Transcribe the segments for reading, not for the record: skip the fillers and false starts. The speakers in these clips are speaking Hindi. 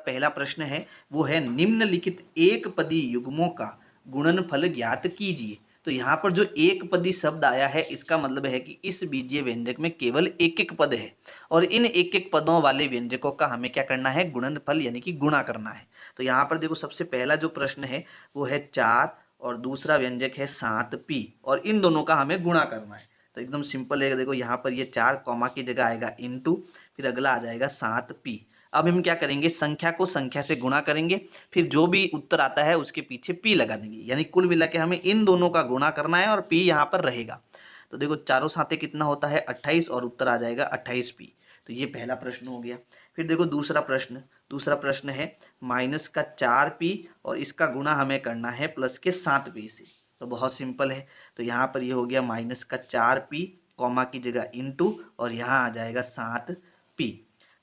पहला प्रश्न है वो है निम्नलिखित एक पदी युग्मों का गुणनफल ज्ञात कीजिए। तो यहाँ पर जो एक पदी शब्द आया है इसका मतलब है कि इस बीजीय व्यंजक में केवल एक एक पद है और इन एक एक पदों वाले व्यंजकों का हमें क्या करना है, गुणनफल यानी कि गुणा करना है। तो यहाँ पर देखो सबसे पहला जो प्रश्न है वो है 4 और दूसरा व्यंजक है 7p और इन दोनों का हमें गुणा करना है। तो एकदम सिंपल है, देखो यहाँ पर ये 4 कॉमा की जगह आएगा इनटू, फिर अगला आ जाएगा 7p। अब हम क्या करेंगे, संख्या को संख्या से गुणा करेंगे, फिर जो भी उत्तर आता है उसके पीछे p लगा देंगे, यानी कुल मिला के हमें इन दोनों का गुणा करना है और p यहाँ पर रहेगा। तो देखो चारों साते कितना होता है 28 और उत्तर आ जाएगा 28p। तो ये पहला प्रश्न हो गया। फिर देखो दूसरा प्रश्न है माइनस का 4p और इसका गुणा हमें करना है प्लस के 7p से। तो बहुत सिंपल है, तो यहाँ पर ये हो गया माइनस का 4p कॉमा की जगह इनटू और यहाँ आ जाएगा 7p।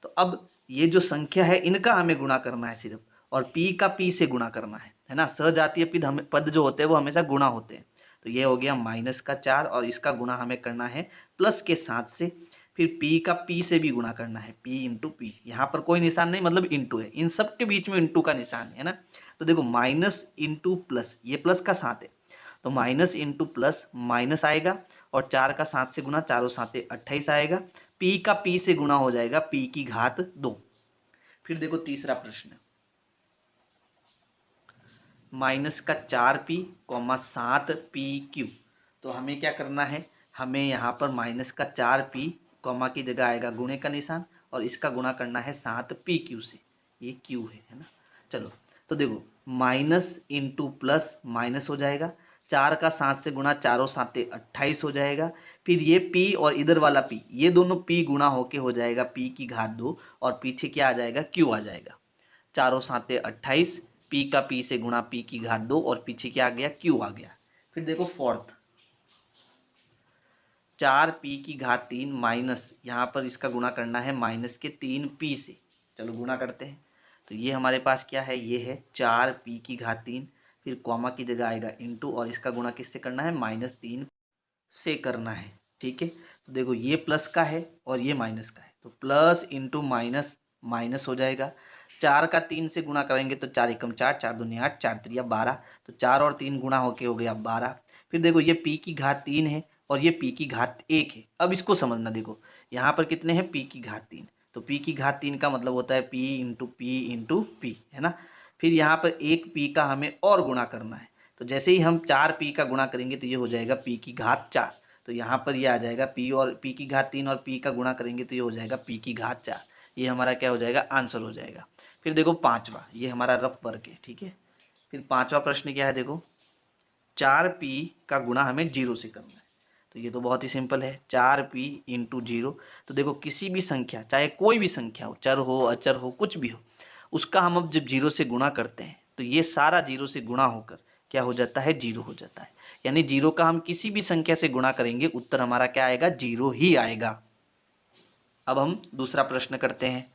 तो अब ये जो संख्या है इनका हमें गुणा करना है सिर्फ, और p का p से गुणा करना है ना। सजातीय पद जो होते हैं वो हमेशा गुणा होते हैं। तो ये हो गया माइनस का 4 और इसका गुणा हमें करना है प्लस के 7 से, फिर p का p से भी गुणा करना है, p इंटू पी। यहाँ पर कोई निशान नहीं, मतलब इंटू है, इन सब के बीच में इंटू का निशान है ना। तो देखो माइनस इंटू प्लस, ये प्लस का 7 है तो माइनस इंटू प्लस माइनस आएगा और 4 का 7 से गुणा, चारों साते 28 आएगा, p का p से गुणा हो जाएगा p की घात 2। फिर देखो तीसरा प्रश्न, माइनस का 4p कॉमा 7pq। तो हमें क्या करना है, हमें यहाँ पर माइनस का 4p कॉमा की जगह आएगा गुणे का निशान और इसका गुणा करना है 7pq से, ये q है ना। चलो तो देखो माइनस इंटू प्लस माइनस हो जाएगा, 4 का 7 से गुणा, चारों साते 28 हो जाएगा, फिर ये p और इधर वाला p, ये दोनों p गुणा होके हो जाएगा p की घात 2 और पीछे क्या आ जाएगा, q आ जाएगा। चारों साते 28, p का p से गुणा p की घात 2 और पीछे क्या आ गया, q आ गया। फिर देखो फोर्थ, 4p की घात 3 माइनस, यहाँ पर इसका गुणा करना है माइनस के 3p से। चलो गुणा करते हैं। तो ये हमारे पास क्या है, ये है 4p की घात 3, फिर कॉमा की जगह आएगा इंटू और इसका गुणा किससे करना है, -3 से करना है। ठीक है, तो देखो ये प्लस का है और ये माइनस का है, तो प्लस इंटू माइनस माइनस हो जाएगा। 4 का 3 से गुणा करेंगे तो 4 एकम 4, 4 दूनी 8, 4 त्रिया 12, तो 4 और 3 गुणा होके हो गया 12। फिर देखो ये p की घात 3 है और ये p की घात 1 है। अब इसको समझना, देखो यहाँ पर कितने हैं, p की घात 3, तो p की घात 3 का मतलब होता है p इंटू p है ना। फिर यहाँ पर एक p का हमें और गुणा करना है, तो जैसे ही हम 4p का गुणा करेंगे तो ये हो जाएगा p की घात 4, तो यहाँ पर ये आ जाएगा p और p की घात 3 और p का गुणा करेंगे तो ये हो जाएगा p की घात 4। ये हमारा क्या हो जाएगा, आंसर हो जाएगा। फिर देखो पांचवा, ये हमारा रफ वर्क है, ठीक है। फिर पांचवा प्रश्न क्या है, देखो 4p का गुणा हमें 0 से करना है। तो ये तो बहुत ही सिंपल है, 4p इंटू 0। तो देखो किसी भी संख्या, चाहे कोई भी संख्या हो, चर हो अचर हो कुछ भी हो, उसका हम अब जब 0 से गुणा करते हैं तो ये सारा 0 से गुणा होकर क्या हो जाता है, 0 हो जाता है। यानी 0 का हम किसी भी संख्या से गुणा करेंगे उत्तर हमारा क्या आएगा, 0 ही आएगा। अब हम दूसरा प्रश्न करते हैं।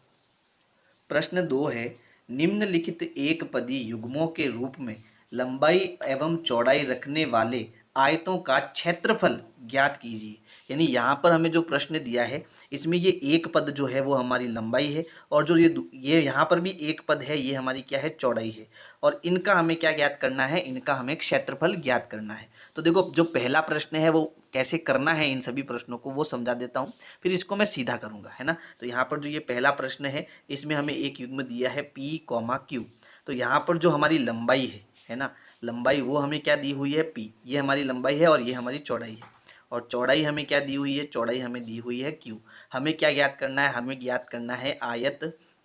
प्रश्न 2 है, निम्नलिखित एक पदी युग्मों के रूप में लंबाई एवं चौड़ाई रखने वाले आयतों का क्षेत्रफल ज्ञात कीजिए। यानी यहाँ पर हमें जो प्रश्न दिया है इसमें ये एक पद जो है वो हमारी लंबाई है और जो ये यहाँ पर भी एक पद है ये हमारी क्या है, चौड़ाई है, और इनका हमें क्या ज्ञात करना है, इनका हमें क्षेत्रफल ज्ञात करना है। तो देखो जो पहला प्रश्न है वो कैसे करना है, इन सभी प्रश्नों को वो समझा देता हूँ, फिर इसको मैं सीधा करूँगा, है ना। तो यहाँ पर जो ये पहला प्रश्न है इसमें हमें एक युग्म दिया है p, q। तो यहाँ पर जो हमारी लंबाई है ना, लंबाई वो हमें क्या दी हुई है, p, ये हमारी लंबाई है और ये हमारी चौड़ाई है, और चौड़ाई हमें क्या दी हुई है, चौड़ाई हमें दी हुई है q। हमें क्या ज्ञात करना है, हमें ज्ञात करना है आयत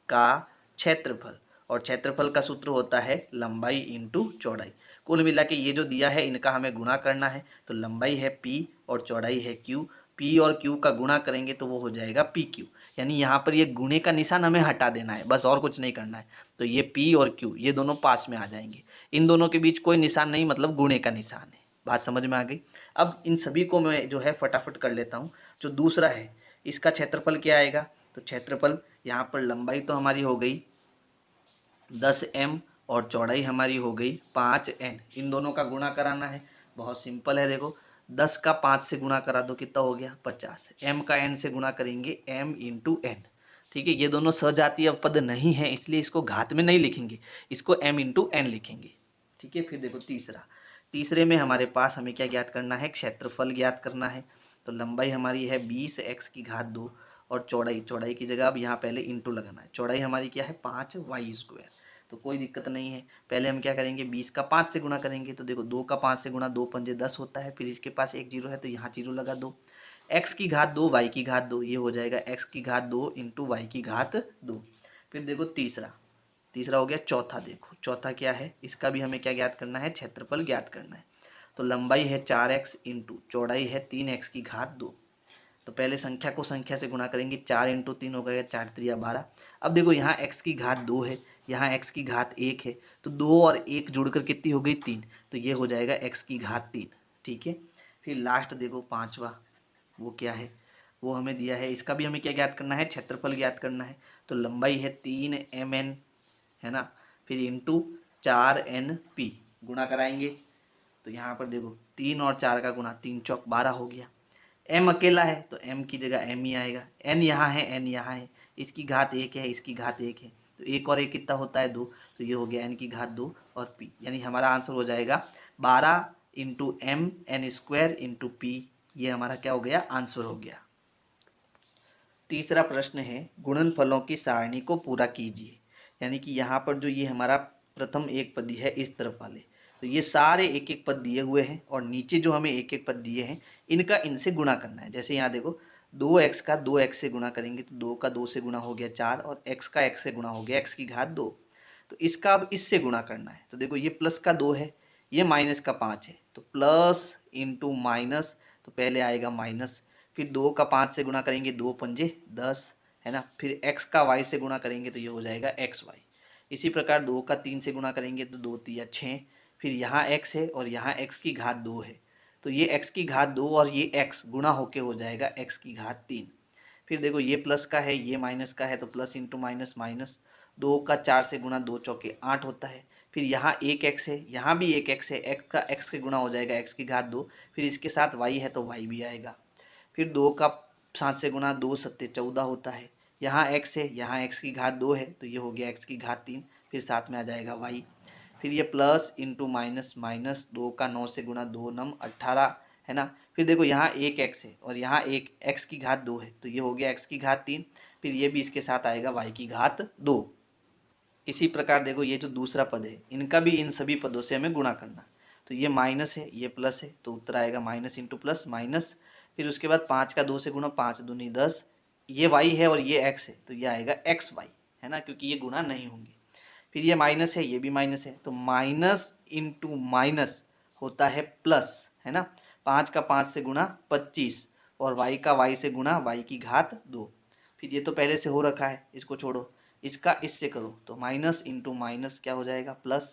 का क्षेत्रफल, और क्षेत्रफल का सूत्र होता है लंबाई इंटू चौड़ाई। कुल मिला के ये जो दिया है इनका हमें गुणा करना है, तो लंबाई है p और चौड़ाई है q, p और q का गुणा करेंगे तो वो हो जाएगा pq। यानी यहाँ पर ये गुणे का निशान हमें हटा देना है, बस और कुछ नहीं करना है। तो ये p और q ये दोनों पास में आ जाएंगे, इन दोनों के बीच कोई निशान नहीं, मतलब गुणे का निशान है। बात समझ में आ गई। अब इन सभी को मैं जो है फटाफट कर लेता हूँ। जो दूसरा है इसका क्षेत्रफल क्या आएगा, तो क्षेत्रफल यहाँ पर लंबाई तो हमारी हो गई 10m और चौड़ाई हमारी हो गई 5n, इन दोनों का गुणा कराना है। बहुत सिंपल है, देखो 10 का 5 से गुणा करा दो कितना हो गया, 50। m का n से गुणा करेंगे m इंटू n, ठीक है, ये दोनों सजातीय पद नहीं है, इसलिए इसको घात में नहीं लिखेंगे, इसको m इंटू एन लिखेंगे। ठीक है, फिर देखो तीसरे में हमारे पास हमें क्या ज्ञात करना है, क्षेत्रफल ज्ञात करना है। तो लंबाई हमारी है 20x की घात 2 और चौड़ाई की जगह अब यहाँ पहले इंटू लगाना है। चौड़ाई हमारी क्या है 5y²। तो कोई दिक्कत नहीं है, पहले हम क्या करेंगे 20 का 5 से गुणा करेंगे। तो देखो 2 का 5 से गुणा, 2 पंजे 10 होता है, फिर इसके पास एक जीरो है तो यहाँ जीरो लगा दो। x की घात 2 y की घात 2, ये हो जाएगा x की घात 2 इंटू वाई की घात 2। फिर देखो तीसरा हो गया। चौथा क्या है, इसका भी हमें क्या ज्ञात करना है, क्षेत्रफल ज्ञात करना है। तो लंबाई है 4x इंटू चौड़ाई है 3x की घात 2। तो पहले संख्या को संख्या से गुणा करेंगे, 4 इंटू 3 हो गया 4 3 12। अब देखो यहाँ x की घात 2 है, यहाँ x की घात 1 है, तो 2 और 1 जुड़कर कितनी हो गई 3, तो ये हो जाएगा x की घात 3। ठीक है, फिर लास्ट देखो पांचवा, वो क्या है, वो हमें दिया है, इसका भी हमें क्या ज्ञात करना है, क्षेत्रफल ज्ञात करना है। तो लंबाई है 3mn, है ना, फिर इंटू 4np, गुणा कराएंगे। तो यहाँ पर देखो 3 और 4 का गुणा, 3 चौक 12 हो गया। m अकेला है तो m की जगह m ही आएगा, n यहाँ है n यहाँ है, इसकी घात 1 है इसकी घात 1 है, तो 1 और 1 कितना होता है 2, तो ये हो गया n की घात 2 और p, यानी हमारा आंसर हो जाएगा 12 into M N square into P. ये हमारा क्या हो गया, आंसर हो गया। तीसरा प्रश्न है, गुणनफलों की सारणी को पूरा कीजिए। यानी कि यहाँ पर जो ये हमारा प्रथम एक पदी है इस तरफ वाले, तो ये सारे एक एक पद दिए हुए हैं और नीचे जो हमें एक एक पद दिए हैं इनका इनसे गुणा करना है। जैसे यहाँ देखो 2x का 2x से गुणा करेंगे तो 2 का 2 से गुणा हो गया 4 और x का x से गुणा हो गया x की घात 2। तो इसका अब इससे गुणा करना है। तो देखो ये प्लस का 2 है, ये माइनस का 5 है, तो प्लस इंटू माइनस, तो पहले आएगा माइनस, फिर 2 का 5 से गुणा करेंगे, 2 पंजे 10, है ना, फिर x का y से गुणा करेंगे तो ये हो जाएगा xy। इसी प्रकार 2 का 3 से गुणा करेंगे तो 2 3 6, फिर यहाँ x है और यहाँ x की घात 2 है, तो ये x की घात 2 और ये x गुणा होके हो जाएगा x की घात 3। फिर देखो ये प्लस का है ये माइनस का है, तो प्लस इंटू माइनस माइनस, 2 का 4 से गुणा 2 चौके 8 होता है, फिर यहाँ एक x है यहाँ भी एक x है, x का x से गुणा हो जाएगा x की घात 2, फिर इसके साथ y है तो y भी आएगा। फिर 2 का 7 से गुणा 2 सत्ते 14 होता है, यहाँ x है यहाँ x की घात 2 है तो ये हो गया x की घात 3, फिर साथ में आ जाएगा y। फिर ये प्लस इंटू माइनस माइनस, 2 का 9 से गुणा 2 नम 18, है ना, फिर देखो यहाँ एक x है और यहाँ एक x की घात 2 है तो ये हो गया x की घात 3, फिर ये भी इसके साथ आएगा y की घात 2। इसी प्रकार देखो ये जो दूसरा पद है इनका भी इन सभी पदों से हमें गुणा करना। तो ये माइनस है ये प्लस है तो उत्तर आएगा माइनस इंटू प्लस माइनस, फिर उसके बाद 5 का 2 से गुणा, 5 दूनी 10, ये y है और ये x है तो ये आएगा xy, है ना, क्योंकि ये गुणा नहीं होंगे। फिर ये माइनस है ये भी माइनस है, तो माइनस इंटू माइनस होता है प्लस, है ना, 5 का 5 से गुणा 25 और y का y से गुणा y की घात 2। फिर ये तो पहले से हो रखा है इसको छोड़ो, इसका इससे करो, तो माइनस इंटू माइनस क्या हो जाएगा प्लस,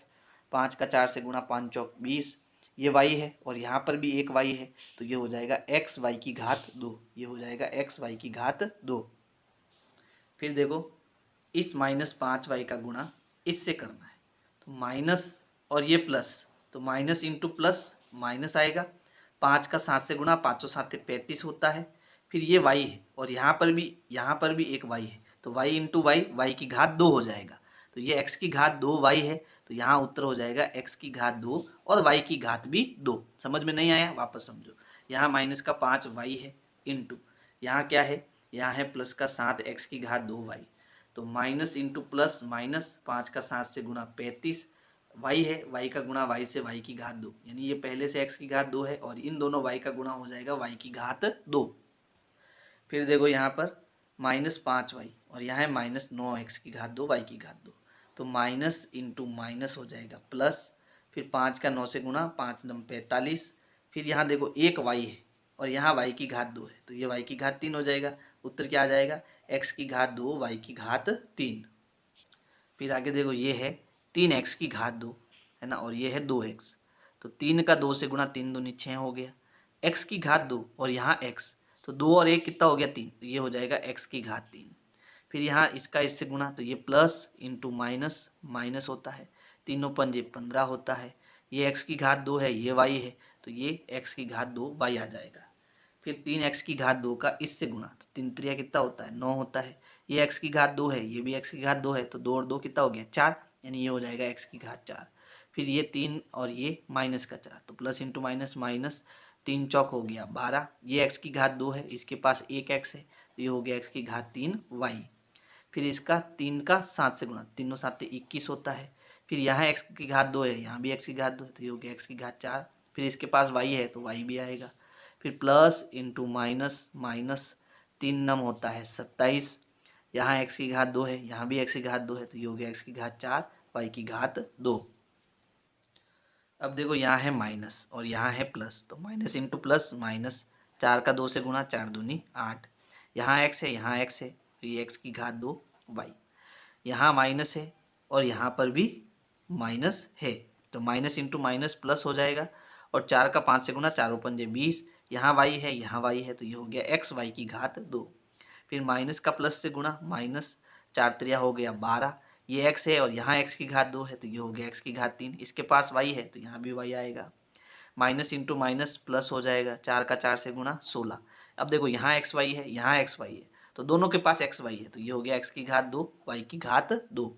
5 का 4 से गुणा 5 चौक 20, ये y है और यहाँ पर भी एक y है तो ये हो जाएगा x y की घात 2, ये हो जाएगा x y की घात 2। फिर देखो इस माइनस 5y का गुणा इससे करना है, तो माइनस और ये प्लस, तो माइनस इंटू प्लस माइनस आएगा, 5 का 7 से गुणा, 5 7 35 होता है, फिर ये y है और यहाँ पर भी एक y है तो y इंटू वाई, वाई की घात 2 हो जाएगा, तो ये x की घात 2y है तो यहाँ उत्तर हो जाएगा x की घात 2 और y की घात भी 2। समझ में नहीं आया वापस समझो, यहाँ माइनस का 5y है इंटू यहाँ क्या है, यहाँ है प्लस का 7 x की घात 2y, तो माइनस इंटू प्लस माइनस, 5 का 7 से गुणा 35, y है y का गुणा y से y की घात 2, यानी ये पहले से x की घात 2 है और इन दोनों y का गुणा हो जाएगा y की घात 2। फिर देखो यहाँ पर माइनस 5y और यहाँ है माइनस 9x की घात 2 y की घात 2, तो माइनस इंटू माइनस हो जाएगा प्लस, फिर 5 का 9 से गुणा, 5 9 45, फिर यहाँ देखो एक y है और यहाँ y की घात 2 है तो ये y की घात 3 हो जाएगा। उत्तर क्या आ जाएगा, x की घात 2 y की घात 3। फिर आगे देखो ये है 3x की घात 2, है ना, और ये है 2x, तो 3 का 2 से गुणा, 3 दूनी 6 हो गया, x की घात 2 और यहाँ x, तो 2 और 1 कितना हो गया 3, तो ये हो जाएगा x की घात 3। फिर यहाँ इसका इससे गुणा, तो ये प्लस इंटू माइनस माइनस होता है, तीनों पंजे 15 होता है, ये x की घात 2 है ये y है तो ये x की घात 2 y आ जाएगा। फिर 3x की घात 2 का इससे गुणा, तो 3 3 कितना होता है 9 होता है, ये x की घात 2 है, ये भी x की घात 2 है, तो 2 और 2 कितना हो गया 4, यानी ये हो जाएगा x की घात 4। फिर ये 3 और ये माइनस का 4, तो प्लस इंटू माइनस माइनस, 3 चौक हो गया 12, ये x की घात 2 है, इसके पास एक x है, तो ये हो गया x की घात 3y। फिर इसका 3 का 7 से गुणा, तीनों 7 21 होता है। फिर यहाँ x की घात 2 है, यहाँ भी x की घात 2 है, तो ये हो गया x की घात 4। फिर इसके पास y है तो y भी आएगा। फिर प्लस इंटू माइनस माइनस, 3 नम होता है 27, यहाँ x की घात 2 है, यहाँ भी x की घात 2 है, तो ये हो गया x की घात 4 y की घात 2। अब देखो यहाँ है माइनस और यहाँ है प्लस, तो माइनस इंटू प्लस माइनस, 4 का 2 से गुणा, 4 दूनी 8, यहाँ x है यहाँ x है, तो ये x की घात 2 y। यहाँ माइनस है और यहाँ पर भी माइनस है, तो माइनस इंटू माइनस प्लस हो जाएगा, और 4 का 5 से गुणा, 4 पंजे 20, यहाँ y है यहाँ y है, तो ये हो गया x y की घात 2। फिर माइनस का प्लस से गुणा, माइनस 4 त्रिया हो गया 12, ये x है और यहाँ x की घात 2 है, तो ये हो गया x की घात 3। इसके पास y है तो यहाँ भी y आएगा। माइनस इंटू माइनस प्लस हो जाएगा, 4 का 4 से गुणा 16। अब देखो यहाँ एक्स वाई है यहाँ एक्स वाई है, तो दोनों के पास एक्स वाई है, तो ये हो गया x की घात 2 y की घात 2।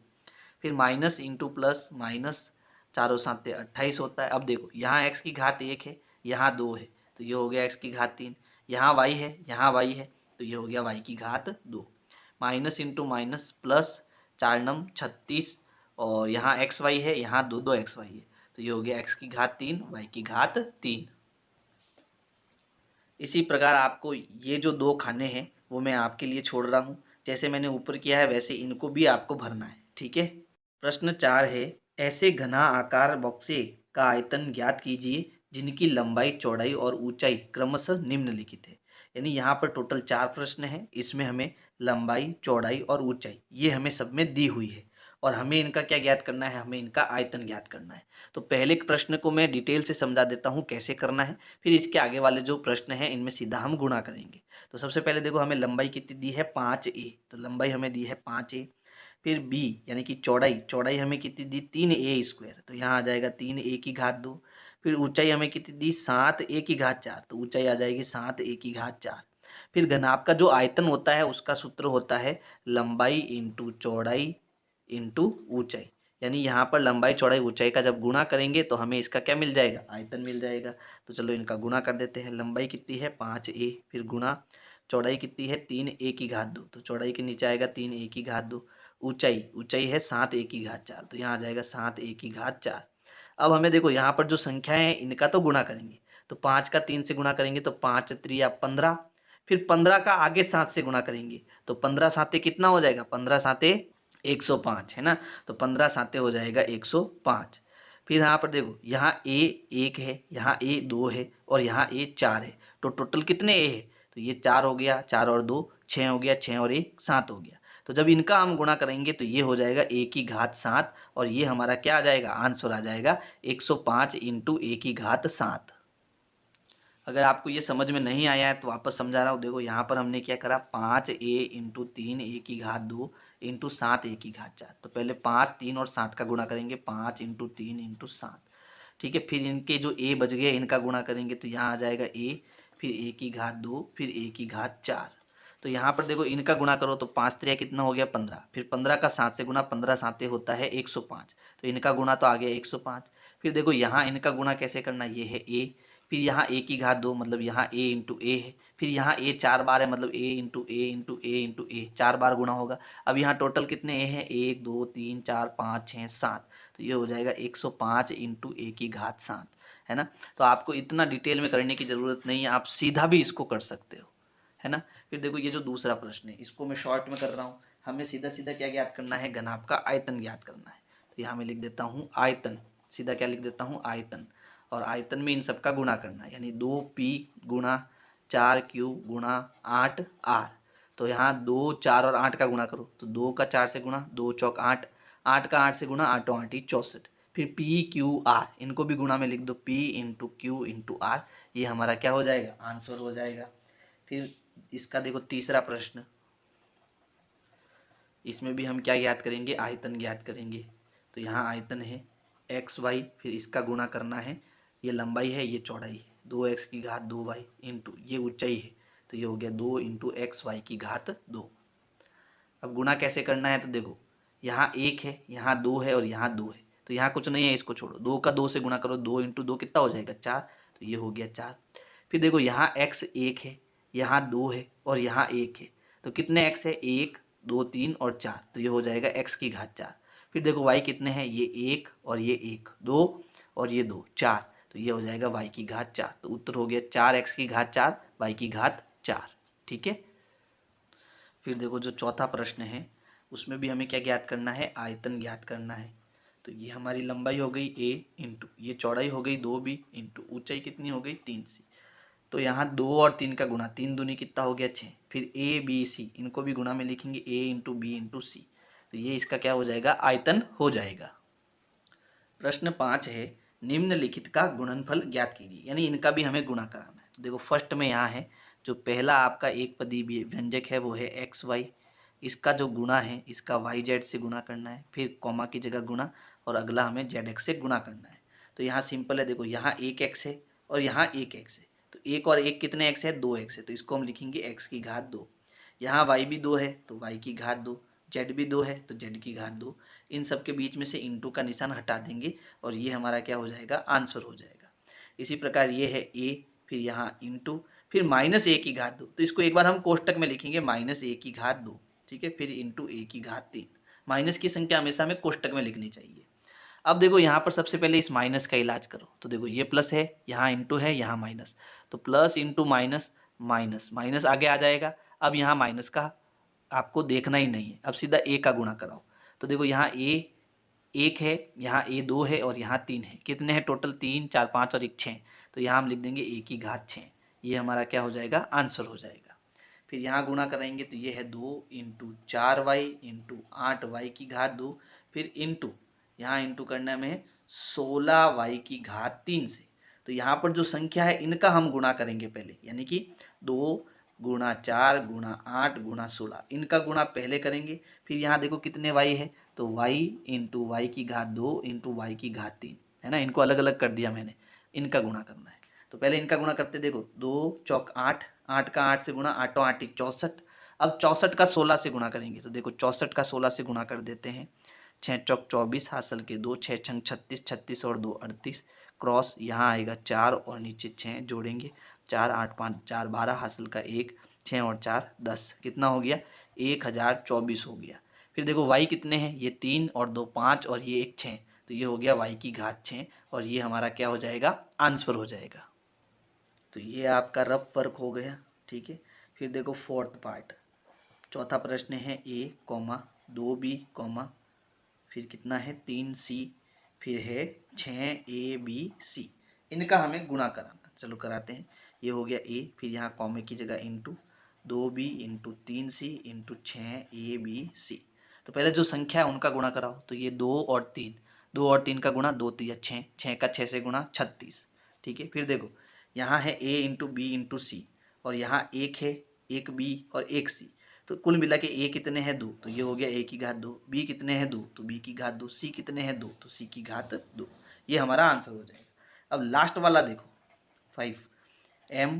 फिर माइनस इंटू प्लस माइनस, 4 7 28 होता है। अब देखो यहाँ x की घात 1 है यहाँ 2 है, तो ये हो गया x की घात 3, यहाँ y है यहाँ y है, तो ये हो गया y की घात 2। माइनस इंटू माइनस प्लस, 4 नम 36, और यहाँ एक्स वाई है यहाँ 2 एक्स वाई है, तो ये हो गया x की घात 3 y की घात 3। इसी प्रकार आपको ये जो 2 खाने हैं वो मैं आपके लिए छोड़ रहा हूँ, जैसे मैंने ऊपर किया है वैसे इनको भी आपको भरना है, ठीक है। प्रश्न 4 है, ऐसे घना आकार बक्से का आयतन ज्ञात कीजिए जिनकी लंबाई चौड़ाई और ऊंचाई क्रमशः निम्नलिखित है। यानी यहाँ पर टोटल 4 प्रश्न हैं, इसमें हमें लंबाई चौड़ाई और ऊंचाई ये हमें सब में दी हुई है, और हमें इनका क्या ज्ञात करना है, हमें इनका आयतन ज्ञात करना है। तो पहले प्रश्न को मैं डिटेल से समझा देता हूँ कैसे करना है, फिर इसके आगे वाले जो प्रश्न हैं इनमें सीधा हम गुणा करेंगे। तो सबसे पहले देखो हमें लंबाई कितनी दी है 5a, तो लंबाई हमें दी है 5a। फिर b यानी कि चौड़ाई, चौड़ाई हमें कितनी दी 3a², तो यहाँ आ जाएगा 3a की घात 2। फिर ऊंचाई हमें कितनी दी 7a की घात 4, तो ऊंचाई आ जाएगी 7a की घात 4। फिर घनाभ का जो आयतन होता है उसका सूत्र होता है लंबाई इंटू चौड़ाई इंटू ऊंचाई, यानी यहाँ पर लंबाई चौड़ाई ऊंचाई का जब गुणा करेंगे तो हमें इसका क्या मिल जाएगा, आयतन मिल जाएगा। तो चलो इनका गुणा कर देते हैं। लंबाई कितनी है 5a, फिर गुणा चौड़ाई कितनी है 3a की घात 2, तो चौड़ाई के नीचे आएगा 3a की घात 2। ऊंचाई, ऊंचाई है 7a की घात 4, तो यहाँ आ जाएगा 7a की घात 4। अब हमें देखो यहाँ पर जो संख्याएं हैं इनका तो गुणा करेंगे, तो 5 का 3 से गुणा करेंगे तो 5 त्रिया 15, फिर 15 का आगे 7 से गुणा करेंगे तो 15 साते कितना हो जाएगा, 15 साते 105 है ना, तो 15 साते हो जाएगा 105। फिर यहाँ पर देखो यहाँ a 1 है यहाँ a 2 है और यहाँ a 4 है, तो टोटल कितने a है, तो ये 4 हो गया, 4 और 2 6 हो गया, 6 और 1 7 हो गया। तो जब इनका हम गुणा करेंगे तो ये हो जाएगा a की घात 7, और ये हमारा क्या आ जाएगा, आंसर आ जाएगा 105 इंटू a की घात 7। अगर आपको ये समझ में नहीं आया है तो वापस समझा रहा हूँ। देखो यहाँ पर हमने क्या करा, 5a इंटू 3a की घात 2 इंटू 7a की घात 4। तो पहले 5, 3 और 7 का गुणा करेंगे, 5 इंटू 3 इंटू 7, ठीक है। फिर इनके जो a बच गए इनका गुणा करेंगे तो यहाँ आ जाएगा a, फिर a की घात 2, फिर a की घात 4। तो यहाँ पर देखो इनका गुणा करो तो 5 त्रिया कितना हो गया 15, फिर 15 का 7 से गुणा, 15 साते होता है 105, तो इनका गुणा तो आ गया 105। फिर देखो यहाँ इनका गुणा कैसे करना, ये है a, फिर यहाँ a की घात 2 मतलब यहाँ a इंटू ए है, फिर यहाँ a 4 बार है मतलब a into a into a into a 4 बार गुणा होगा। अब यहाँ टोटल कितने a हैं, 1 2 3 4 5 6 7, तो ये हो जाएगा 105 इंटू ए की घात 7, है ना। तो आपको इतना डिटेल में करने की ज़रूरत नहीं है, आप सीधा भी इसको कर सकते हो, है ना। फिर देखो ये जो दूसरा प्रश्न है इसको मैं शॉर्ट में कर रहा हूँ, हमें सीधा सीधा क्या ज्ञात करना है, घनाभ का आयतन ज्ञात करना है। तो यहाँ मैं लिख देता हूँ आयतन, सीधा क्या लिख देता हूँ आयतन, और आयतन में इन सब का गुणा करना है, यानी 2p गुणा 4q गुणा 8r। तो यहाँ 2 4 और 8 का गुणा करो, तो 2 का 4 से गुणा, 2 चौक 8, 8 का 8 से गुणा, 8 8 64। फिर p q r इनको भी गुणा में लिख दो, p into Q into R, ये हमारा क्या हो जाएगा, आंसर हो जाएगा। फिर इसका देखो तीसरा प्रश्न, इसमें भी हम क्या ज्ञात करेंगे, आयतन ज्ञात करेंगे। तो यहाँ आयतन है एक्स वाई, फिर इसका गुणा करना है, ये लंबाई है ये चौड़ाई है, 2x की घात 2y इंटू ये ऊंचाई है, तो ये हो गया 2 इंटू एक्स वाई की घात 2। अब गुणा कैसे करना है, तो देखो यहाँ 1 है, यहाँ 2 है और यहाँ 2 है, तो यहाँ कुछ नहीं है, इसको छोड़ो, 2 का 2 से गुणा करो, 2 इंटू 2 कितना हो जाएगा 4, तो ये हो गया 4। फिर देखो यहाँ x 1 है, यहाँ 2 है और यहाँ 1 है, तो कितने x है, 1 2 3 और 4, तो ये हो जाएगा x की घात 4। फिर देखो y कितने हैं, ये 1 और ये 1, 2 और ये 2, 4, तो ये हो जाएगा y की घात 4। तो उत्तर हो गया 4x की घात 4 y की घात 4। ठीक है। फिर देखो जो चौथा प्रश्न है उसमें भी हमें क्या ज्ञात करना है, आयतन ज्ञात करना है। तो ये हमारी लंबाई हो गई a इंटू ये चौड़ाई हो गई 2b इंटू ऊंचाई कितनी हो गई 3c। तो यहाँ 2 और 3 का गुणा, 3 दूनी कितना हो गया 6। फिर a b c इनको भी गुणा में लिखेंगे, a इंटू बी इंटू सी, तो ये इसका क्या हो जाएगा, आयतन हो जाएगा। प्रश्न 5 है, निम्नलिखित का गुणनफल ज्ञात कीजिए, यानी इनका भी हमें गुणा कराना है। तो देखो फर्स्ट में यहाँ है, जो पहला आपका एक पदी व्यंजक है वो है एक्स वाई, इसका जो गुणा है इसका वाई जेड से गुणा करना है, फिर कॉमा की जगह गुणा और अगला हमें जेड एक्स से गुणा करना है। तो यहाँ सिंपल है, देखो यहाँ एक एक्स है और यहाँ एक एक्स है, तो एक और एक कितने एक्स है, 2 एक्स है, तो इसको हम लिखेंगे एक्स की घात 2। यहाँ वाई भी 2 है तो वाई की घात 2, जेड भी 2 है तो जेड की घात 2। इन सब के बीच में से इंटू का निशान हटा देंगे और ये हमारा क्या हो जाएगा, आंसर हो जाएगा। इसी प्रकार ये है ए, फिर यहाँ इंटू, फिर माइनस ए की घात 2, तो इसको एक बार हम कोष्टक में लिखेंगे माइनस ए की घात 2, ठीक है, फिर इंटू ए की घात 3। माइनस की संख्या हमेशा हमें कोष्टक में लिखनी चाहिए। अब देखो यहाँ पर सबसे पहले इस माइनस का इलाज करो, तो देखो ये प्लस है, यहाँ इंटू है, यहाँ माइनस, तो plus into minus, minus minus आगे आ जाएगा। अब यहाँ माइनस का आपको देखना ही नहीं है, अब सीधा ए का गुणा कराओ। तो देखो यहाँ ए 1 है, यहाँ ए 2 है और यहाँ 3 है, कितने हैं टोटल, 3 4 5 और 1 6, तो यहाँ हम लिख देंगे ए की घात 6। ये हमारा क्या हो जाएगा, आंसर हो जाएगा। फिर यहाँ गुणा करेंगे तो ये है 2 इंटू 4y इंटू 8y की घात 2, फिर इंटू यहाँ इंटू करने में 16y की घात 3 से। तो यहाँ पर जो संख्या है इनका हम गुणा करेंगे पहले, यानी कि 2 गुणा 4 गुणा 8 गुणा 16, इनका गुणा पहले करेंगे। फिर यहाँ देखो कितने y है, तो y इंटू वाई की घात 2 इंटू वाई की घात 3 है ना, इनको अलग अलग कर दिया मैंने, इनका गुणा करना है। तो पहले इनका गुणा करते, देखो 2 चौक 8, 8 का 8 से गुणा, 8 8 64। अब 64 का 16 से गुणा करेंगे, तो देखो 64 का 16 से गुणा कर देते हैं, 6 चौक 24 हासिल के 2, 6 छंग 36, 36 और 2 38, क्रॉस यहाँ आएगा 4 और नीचे 6 जोड़ेंगे, 4 8 5 4 12 हासिल का 1, 6 और 4 10, कितना हो गया 1024 हो गया। फिर देखो y कितने हैं, ये 3 और 2 5 और ये 1 6, तो ये हो गया y की घात 6 और ये हमारा क्या हो जाएगा, आंसर हो जाएगा। तो ये आपका रफ वर्क हो गया। ठीक है। फिर देखो फोर्थ पार्ट, चौथा प्रश्न है a, 2b, फिर कितना है 3c, फिर है 6abc, इनका हमें गुणा कराना। चलो कराते हैं। ये हो गया a, फिर यहाँ कॉमे की जगह into 2b into 3c into 6abc। तो पहले जो संख्या है उनका गुणा कराओ, तो ये 2 और 3, 2 और 3 का गुणा 2 3 6, 6 का 6 से गुणा 36। ठीक है। फिर देखो यहाँ है a इंटू बी इंटू सी और यहाँ एक है, एक b और एक c, तो कुल मिला के a कितने हैं 2, तो ये हो गया a की घात 2, b कितने हैं 2, तो b की घात 2, c कितने हैं 2, तो c की घात 2। ये हमारा आंसर हो जाएगा। अब लास्ट वाला देखो 5, m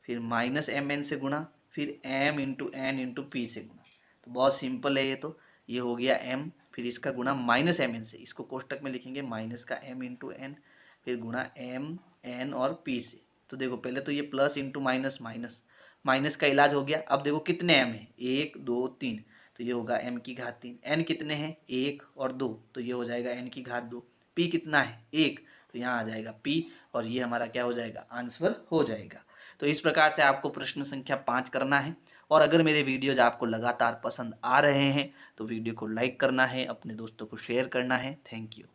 फिर माइनस एम एन से गुणा, फिर m into N into P से गुणा। तो बहुत सिंपल है ये, तो ये हो गया m, फिर इसका गुणा माइनस एम एन से, इसको कोष्टक में लिखेंगे माइनस का m इंटू एन, फिर गुणा m n और p से। तो देखो पहले तो ये plus into minus, minus minus का इलाज हो गया। अब देखो कितने m है, 1 2 3, तो ये होगा m की घात 3। n कितने हैं 1 और 2, तो ये हो जाएगा n की घात 2। p कितना है 1, तो यहाँ आ जाएगा p और ये हमारा क्या हो जाएगा, आंसर हो जाएगा। तो इस प्रकार से आपको प्रश्न संख्या 5 करना है। और अगर मेरे वीडियोज आपको लगातार पसंद आ रहे हैं तो वीडियो को लाइक करना है, अपने दोस्तों को शेयर करना है। Thank you.